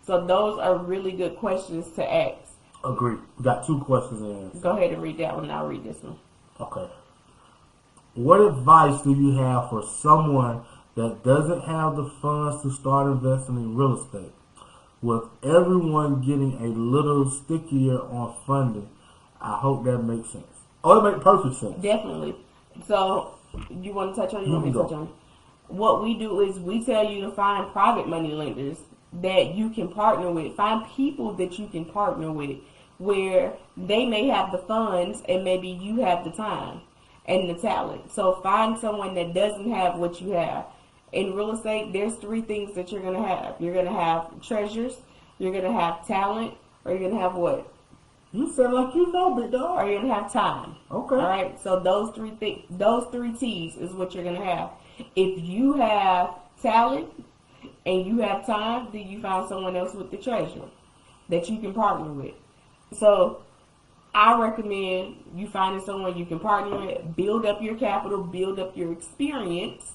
So those are really good questions to ask. Agreed. We got 2 questions in. Go ahead and read that one, and I'll read this one. Okay. What advice do you have for someone that doesn't have the funds to start investing in real estate? With everyone getting a little stickier on funding, I hope that makes sense. Oh, it makes perfect sense. Definitely. So, you want to touch on it? You want me to touch on it? What we do is we tell you to find private money lenders that you can partner with. Find people that you can partner with where they may have the funds and maybe you have the time and the talent. So find someone that doesn't have what you have. In real estate, there's 3 things that you're going to have. You're going to have treasures, you're going to have talent, or you're going to have what? You sound like you know, big dog. Or you're going to have time. Okay. All right. So those 3 things, those 3 T's is what you're going to have. If you have talent and you have time, then you find someone else with the treasure that you can partner with. So I recommend you finding someone you can partner with, build up your capital, build up your experience,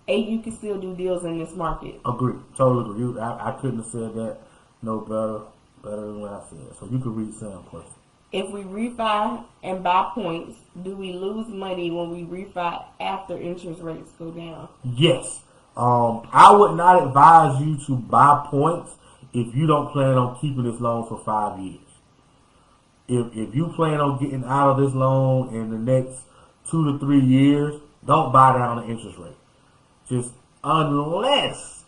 and you can still do deals in this market. Agree. Totally agree. I couldn't have said that no better than what I said. So you can read Sam's question. If we refi and buy points, do we lose money when we refi after interest rates go down? Yes. I would not advise you to buy points if you don't plan on keeping this loan for 5 years. If you plan on getting out of this loan in the next 2 to 3 years, don't buy down the interest rate. Just unless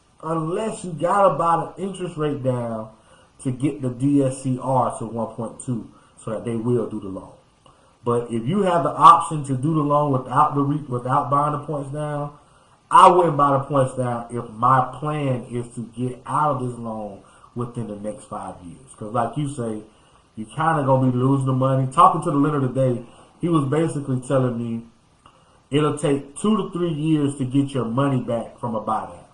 you gotta buy the interest rate down to get the DSCR to 1.2 so that they will do the loan. But if you have the option to do the loan without buying the points down, I wouldn't buy the points down if my plan is to get out of this loan within the next 5 years. Because like you say, you kind of going to be losing the money. Talking to the lender today, he was basically telling me it'll take 2 to 3 years to get your money back from a buy down.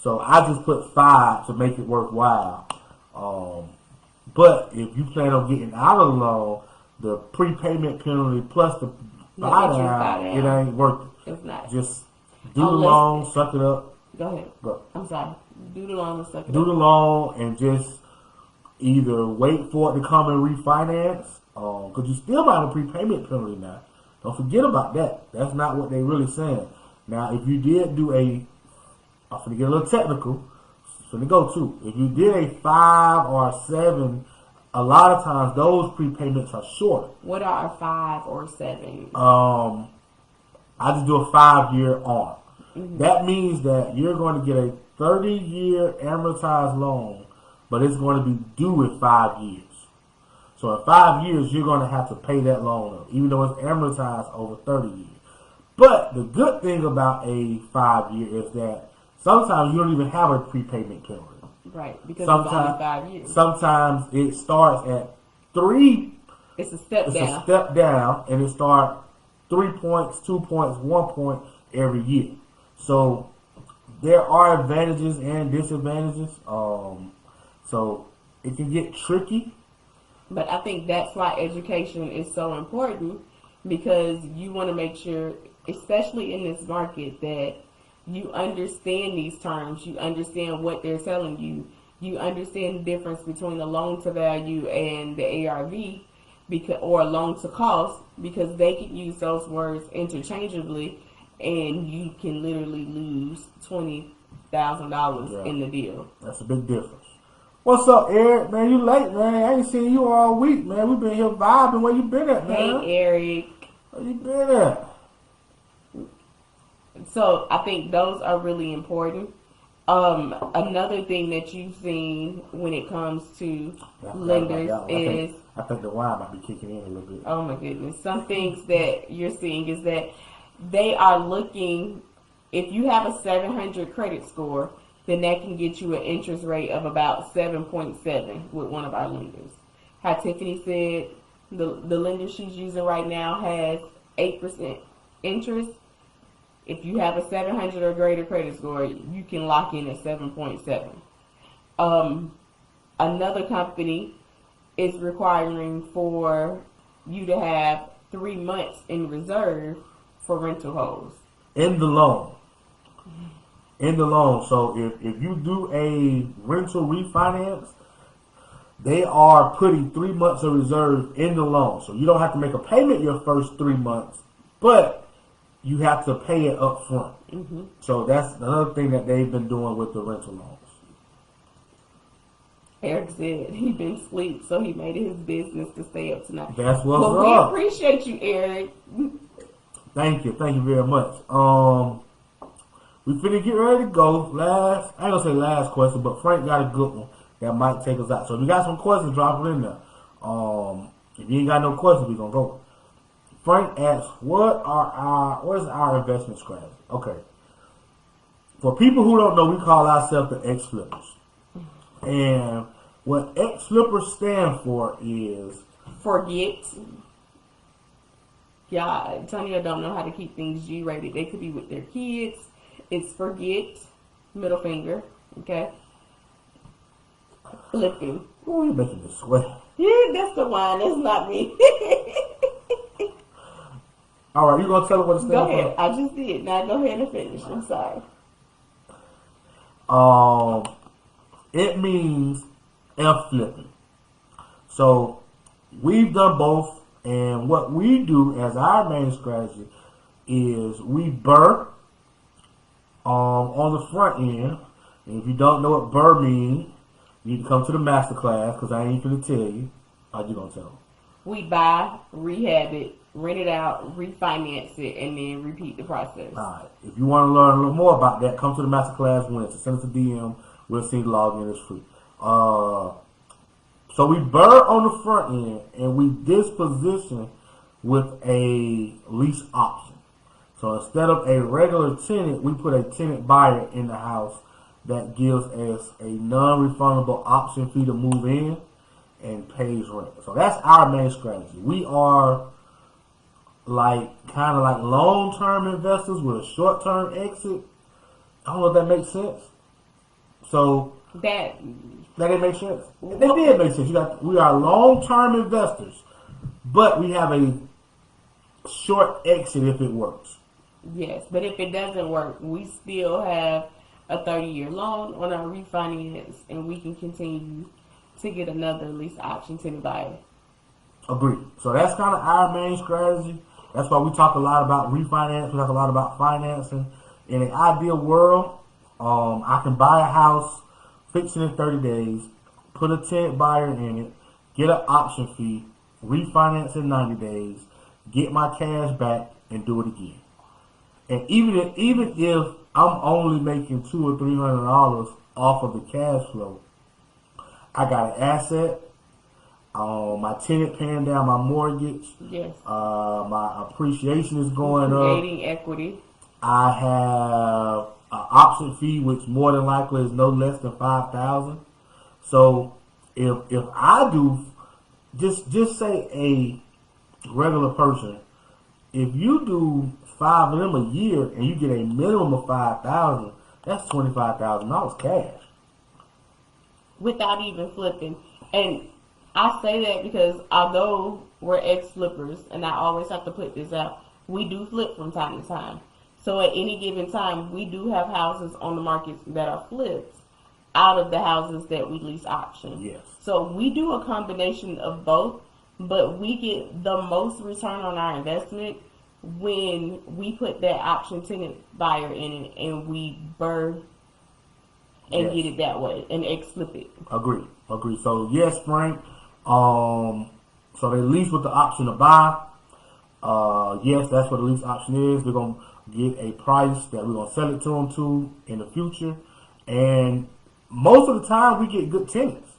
So I just put 5 to make it worthwhile. But if you plan on getting out of the loan, the prepayment penalty plus the buy down, it ain't worth it. It's not. Just do the loan, suck it up. Go ahead. Go. I'm sorry. Do the loan and suck it up. Do the loan and just either wait for it to come and refinance, because you still might have a prepayment penalty now. Don't forget about that. That's not what they're really saying. Now, if you did do I'm going to get a little technical. So to go to. If you did a 5 or a 7, a lot of times those prepayments are short. What are a 5 or 7? I just do a 5-year ARM. Mm-hmm. That means that you're going to get a 30-year amortized loan, but it's going to be due in 5 years. So in 5 years, you're going to have to pay that loan up, even though it's amortized over 30 years. But the good thing about a 5-year is that sometimes you don't even have a prepayment penalty. Right, because it's only 5 years. Sometimes it starts at 3. It's a step down. It's a step down, and it starts 3 points, 2 points, 1 point every year. So there are advantages and disadvantages. So it can get tricky. But I think that's why education is so important, because you want to make sure, especially in this market, that you understand these terms. You understand what they're telling you. You understand the difference between the loan to value and the ARV, or loan to cost, because they can use those words interchangeably, and you can literally lose $20,000 in the deal. That's a big difference. What's up, Eric? Man, you late, man. I ain't seen you all week, man. We've been here vibing. Where you been at, man? Hey, Eric. Where you been at? So I think those are really important. Another thing that you've seen when it comes to lenders is... I think the wine might be kicking in a little bit. Oh my goodness. Some things that you're seeing is that they are looking, if you have a 700 credit score, then that can get you an interest rate of about 7.7 with one of our lenders. How Tiffany said, the lender she's using right now has 8% interest. If you have a 700 or greater credit score, you can lock in at 7.7. Another company is requiring for you to have 3 months in reserve for rental homes. In the loan. In the loan. So if you do a rental refinance, they are putting 3 months of reserve in the loan. So you don't have to make a payment your first 3 months, but you have to pay it up front. Mm-hmm. So that's another thing that they've been doing with the rental loans. Eric said he been asleep, so he made it his business to stay up tonight. That's what's up. We appreciate you, Eric. Thank you very much. We finna get ready to go. I ain't gonna say last question, but Frank got a good one that might take us out. So if you got some questions, drop it in there. If you ain't got no questions, we gonna go. Frank asks, what is our investment strategy? Okay. For people who don't know, we call ourselves the X-Flippers. And what X-Flippers stand for is forget. Yeah, Antonio don't know how to keep things G-rated. They could be with their kids. It's forget, middle finger, okay? Flipping. Oh, you're making me sweat. Yeah, that's the wine. That's not me. All right, you gonna tell them what it stands Go for? ahead. I just did. Now go ahead and finish. I'm sorry. It means F flipping. So we've done both, and what we do as our main strategy is we burr on the front end. And if you don't know what burr means, you need to come to the master class because I ain't gonna tell you. How you gonna tell them? We buy, rehab it, rent it out, refinance it, and then repeat the process. All right. If you want to learn a little more about that, come to the master class Wednesday. Send us a DM. We'll see the login. It's free. So we burr on the front end and we disposition with a lease option. So instead of a regular tenant, we put a tenant buyer in the house that gives us a non-refundable option fee to move in and pays rent. So that's our main strategy. We are kind of like long-term investors with a short-term exit. I don't know if that makes sense. So that didn't make sense. It did make sense. We are long-term investors, but we have a short exit if it works. Yes, but if it doesn't work, we still have a 30-year loan on our refinance, and we can continue to get another lease option tenant buyer. Agreed. So that's kind of our main strategy. That's why we talk a lot about refinance. We talk a lot about financing. In an ideal world, I can buy a house, fix it in 30 days, put a tenant buyer in it, get an option fee, refinance in 90 days, get my cash back, and do it again. And even if I'm only making $200 or $300 off of the cash flow, I got an asset. My tenant paying down my mortgage. Yes. My appreciation is going up. Creating equity. I have an option fee, which more than likely is no less than $5,000. So if I do, just say a regular person, if you do 5 of them a year and you get a minimum of $5,000, that's $25,000 cash without even flipping. And I say that because although we're ex-flippers, and I always have to put this out, we do flip from time to time. So at any given time, we do have houses on the market that are flipped out of the houses that we lease option. Yes. So we do a combination of both, but we get the most return on our investment when we put that option tenant buyer in it and we burn and get it that way and flip it. Agree. So yes, Frank. So they lease with the option to buy. Yes, that's what the lease option is. They're gonna get a price that we're gonna sell it to them to in the future, and most of the time we get good tenants.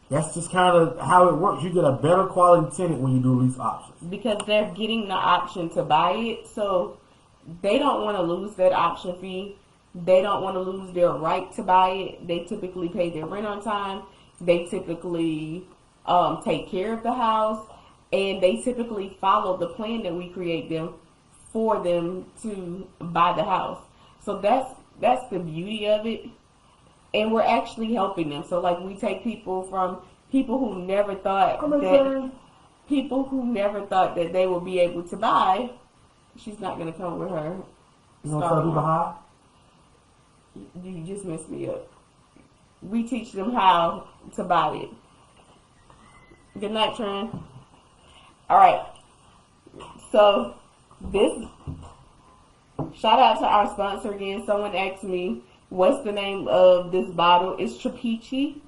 That's just kind of how it works. You get a better quality tenant when you do lease options. Because they're getting the option to buy it, so they don't want to lose that option fee. They don't want to lose their right to buy it. They typically pay their rent on time. They typically take care of the house, and they typically follow the plan that we create them for them to buy the house. So that's the beauty of it, and we're actually helping them. So like we take people from people who never thought that they would be able to buy. She's not gonna come with her. You gonna tell people how? You just messed me up. We teach them how to buy it. Good night, Tran. All right. So this shout out to our sponsor again. Someone asked me what's the name of this bottle. It's Trapiche,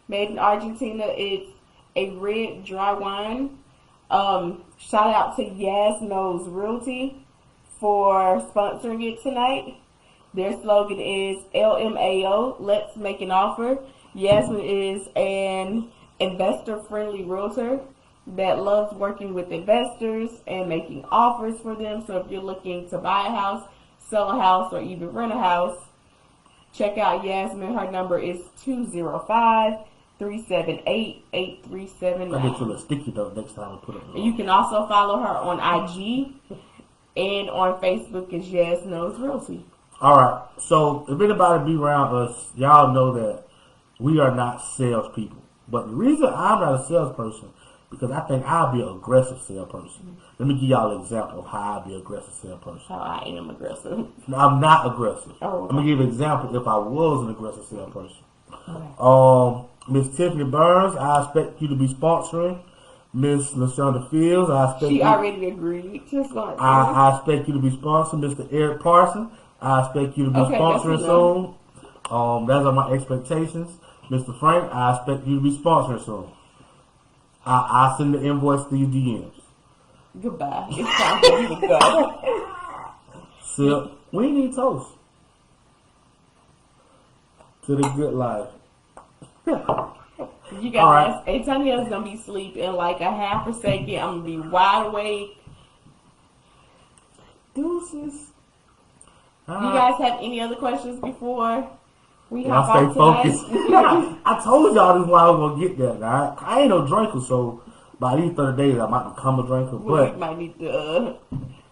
made in Argentina. It's a red dry wine. Shout out to Yas Knows Realty for sponsoring it tonight. Their slogan is LMAO, Let's Make an Offer. Yasmin is an investor-friendly realtor that loves working with investors and making offers for them. So if you're looking to buy a house, sell a house, or even rent a house, check out Yasmin. Her number is 205-378-8379. I'll get you a sticky note next time I put it on. You can also follow her on IG and on Facebook as Yas Knows Realty. Alright, so if anybody be around us, y'all know that we are not salespeople. But the reason I'm not a salesperson, because I think I'll be an aggressive salesperson. Let me give y'all an example of how I'll be an aggressive salesperson. How I am aggressive. No, I'm not aggressive. Oh, I'm going to give you an example if I was an aggressive salesperson. Okay. Miss Tiffany Burns, I expect you to be sponsoring. Miss LaShonda Fields, I expect She already agreed to sponsor. I expect you to be sponsoring. Mr. Eric Parson, I expect you to be sponsoring soon. Those are my expectations. Mr. Frank, I expect you to be sponsoring soon. I send the invoice to your DMs. Goodbye. It's time for you to go. So, we need toast. To the good life. You guys, right. Antonio's going to be asleep in like a half a second. I'm going to be wide awake. Deuces. You guys have any other questions before we hop on focused. I told y'all this is why I was going to get that. Right? I ain't no drinker, so by these 30 days I might become a drinker. Well, but we might need to,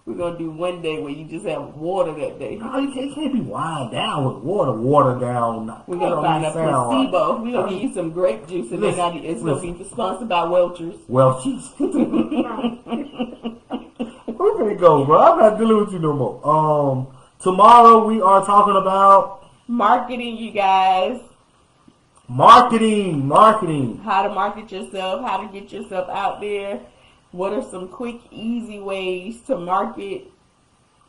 we're going to do one day where you just have water that day. No, you can't be wild down with water. Water down. We're going to find a placebo. We're going to give you some grape juice, and then it's going to be sponsored by Welchers. Welchers. Where can it go, bro? I'm not dealing with you no more. Tomorrow we are talking about marketing, you guys. Marketing. How to market yourself, how to get yourself out there. What are some quick, easy ways to market?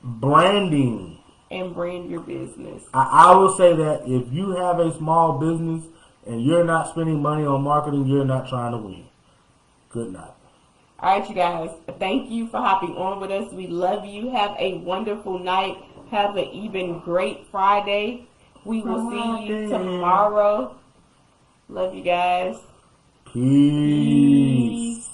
Branding. And brand your business. I will say that if you have a small business and you're not spending money on marketing, you're not trying to win. Good night. All right, you guys. Thank you for hopping on with us. We love you. Have a wonderful night. Have an even great Friday. We will see you tomorrow. Love you guys. Peace.